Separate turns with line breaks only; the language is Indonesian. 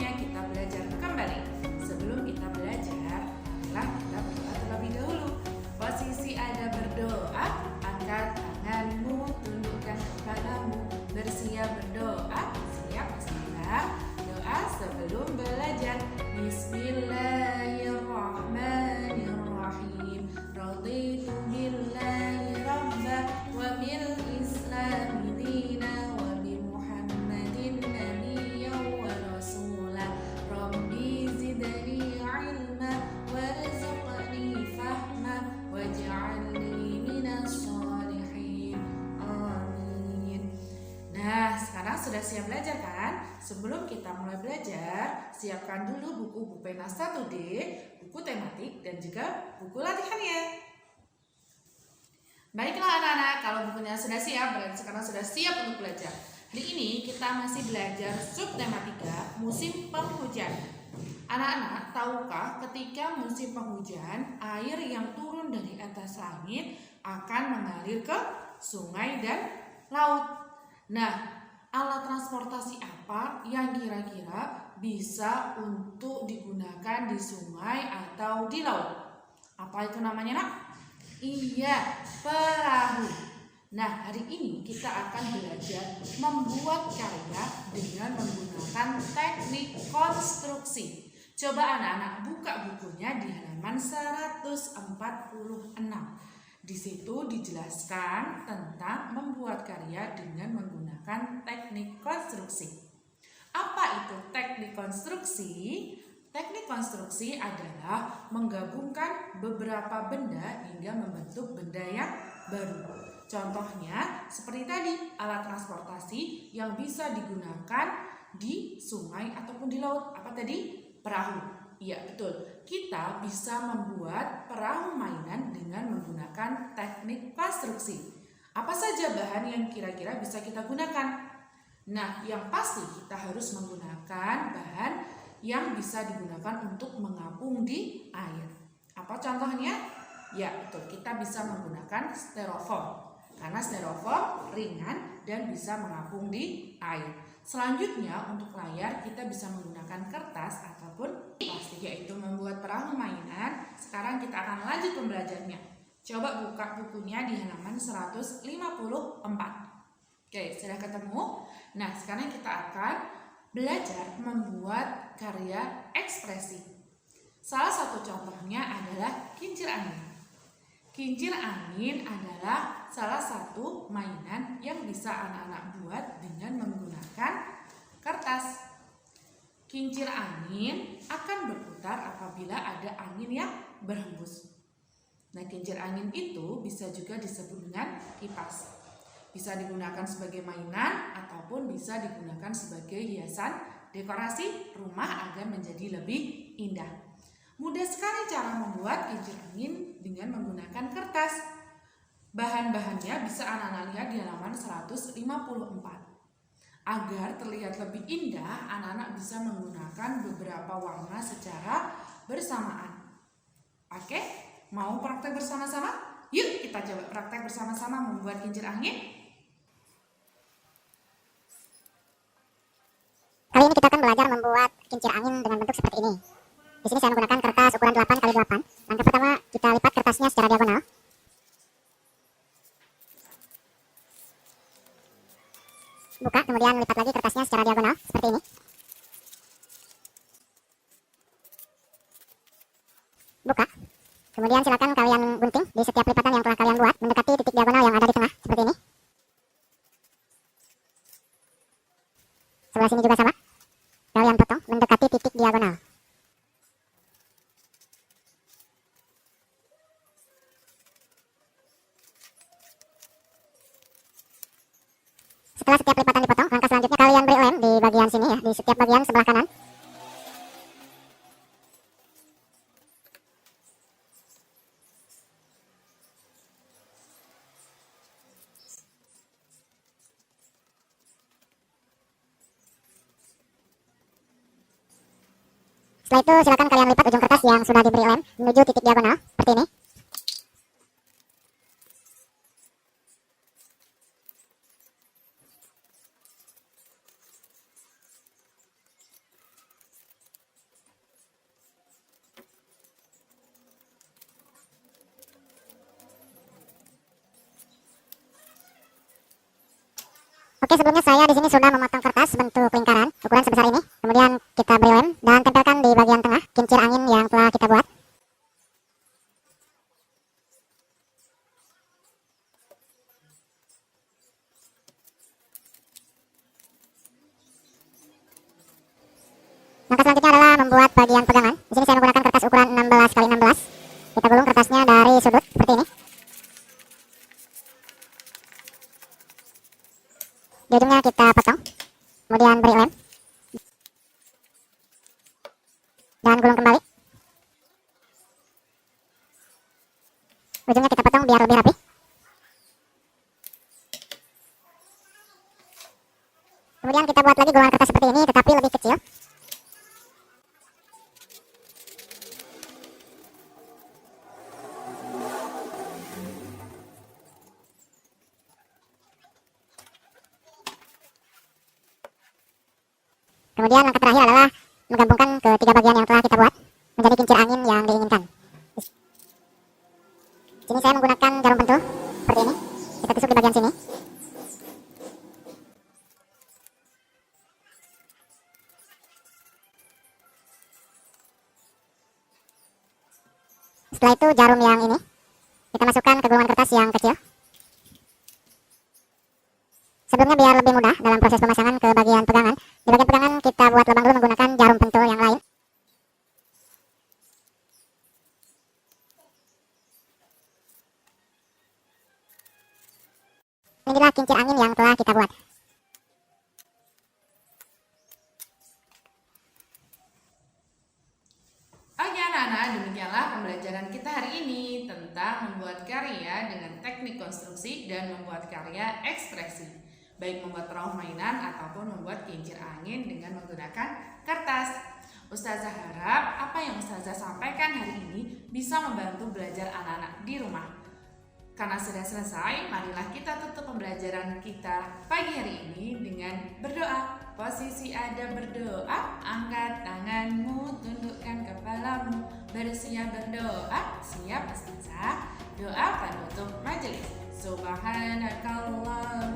waktunya kita belajar kembali. Sebelum kita belajar, marilah kita berdoa terlebih dahulu. Posisi ada berdoa, angkat tanganmu, tundukkan kepalamu, bersiap berdoa. Siap, bismillah. Doa sebelum belajar. Bismillahirrahmanirrahim. Raditu billahi rabba wa bil islami dina wa bi Muhammadin nabiyyan wa rasula. Rabbi zidni ilma warzuqni fahma waj'alni minas shalihin. Amin. Nah, sekarang sudah siap belajar kan? Sebelum kita mulai belajar, siapkan dulu buku pena 1D, buku tematik, dan juga buku latihannya. Baiklah anak-anak, kalau bukunya sudah siap, berarti sekarang sudah siap untuk belajar. Hari ini kita masih belajar subtematika musim penghujan. Anak-anak, tahukah ketika musim penghujan, air yang turun dari atas langit akan mengalir ke sungai dan laut? Nah, alat transportasi apa yang kira-kira bisa untuk digunakan di sungai atau di laut? Apa itu namanya, nak? Iya, perahu. Nah, hari ini kita akan belajar membuat karya dengan menggunakan teknik konstruksi. Coba anak-anak buka bukunya di halaman 146. Di situ dijelaskan tentang membuat karya dengan menggunakan teknik konstruksi. Apa itu teknik konstruksi? Teknik konstruksi adalah menggabungkan beberapa benda hingga membentuk benda yang baru. Contohnya seperti tadi, alat transportasi yang bisa digunakan di sungai ataupun di laut. Apa tadi? Perahu. Iya, betul. Kita bisa membuat perahu mainan dengan menggunakan teknik konstruksi. Apa saja bahan yang kira-kira bisa kita gunakan? Nah, yang pasti kita harus menggunakan bahan yang bisa digunakan untuk mengapung di air. Apa contohnya? Ya, betul. Kita bisa menggunakan styrofoam. Karena styrofoam ringan dan bisa mengapung di air. Selanjutnya untuk layar kita bisa menggunakan kertas ataupun plastik, yaitu membuat perahu mainan. Sekarang kita akan lanjut pembelajarannya. Coba buka bukunya di halaman 154. Oke, sudah ketemu? Nah, sekarang kita akan belajar membuat karya ekspresi. Salah satu contohnya adalah kincir angin. Kincir angin adalah salah satu mainan yang bisa anak-anak buat dengan menggunakan kertas. Kincir angin akan berputar apabila ada angin yang berhembus. Nah, kincir angin itu bisa juga disebut dengan kipas. Bisa digunakan sebagai mainan ataupun bisa digunakan sebagai hiasan dekorasi rumah agar menjadi lebih indah. Mudah sekali cara membuat kincir angin dengan menggunakan kertas. Bahan-bahannya bisa anak-anak lihat di halaman 154. Agar terlihat lebih indah, anak-anak bisa menggunakan beberapa warna secara bersamaan. Oke, mau praktek bersama-sama? Yuk kita coba praktek bersama-sama membuat kincir angin.
Kali ini kita akan belajar membuat kincir angin dengan bentuk seperti ini. Di sini saya menggunakan kertas ukuran 8 x 8. Langkah pertama, kita lipat kertasnya secara diagonal. Buka, kemudian lipat lagi kertasnya secara diagonal, seperti ini. Buka. Kemudian silakan kalian gunting di setiap lipatan yang telah kalian buat, mendekati titik diagonal yang ada di tengah, seperti ini. Sebelah sini juga sama. Kalian potong, mendekati titik diagonal. Setelah setiap lipatan dipotong, langkah selanjutnya kalian beri lem di bagian sini ya, di setiap bagian sebelah kanan. Setelah itu silakan kalian lipat ujung kertas yang sudah diberi lem menuju titik diagonal, seperti ini. Oke, sebelumnya saya di sini sudah memotong kertas bentuk lingkaran ukuran sebesar ini. Kemudian kita beri lem dan tempelkan di bagian tengah kincir angin yang telah kita buat. Langkah selanjutnya adalah membuat bagian pegangan. Di sini saya menggunakan kertas ukuran 16 x 16. Kita gulung kertasnya dari sudut seperti ini. Di ujungnya kita potong, kemudian beri lem dan gulung kembali. Ujungnya kita potong biar lebih rapi. Kemudian kita buat lagi gulungan kertas seperti ini, tetapi lebih kecil. Kemudian langkah terakhir adalah menggabungkan ketiga bagian yang telah kita buat menjadi kincir angin yang diinginkan. Sini saya menggunakan jarum pentul seperti ini. Kita tusuk di bagian sini. Setelah itu jarum yang ini kita masukkan ke gulungan kertas yang kecil. Sebelumnya biar lebih mudah dalam proses pemasangan ke bagian pegangan, di bagian pegangan kita buat lubang dulu menggunakan jarum pentul yang lain. Inilah kincir angin yang telah kita buat.
Oke anak-anak, demikianlah pembelajaran kita hari ini tentang membuat karya dengan teknik konstruksi dan membuat karya ekspresi, baik membuat perahu mainan ataupun membuat kincir angin dengan menggunakan kertas. Ustazah harap apa yang Ustazah sampaikan hari ini bisa membantu belajar anak-anak di rumah. Karena sudah selesai, marilah kita tutup pembelajaran kita pagi hari ini dengan berdoa. Posisi ada berdoa, angkat tanganmu, tundukkan kepalamu, bersiap berdoa, siap Ustazah. Doa penutup majelis. Subhanakallahumma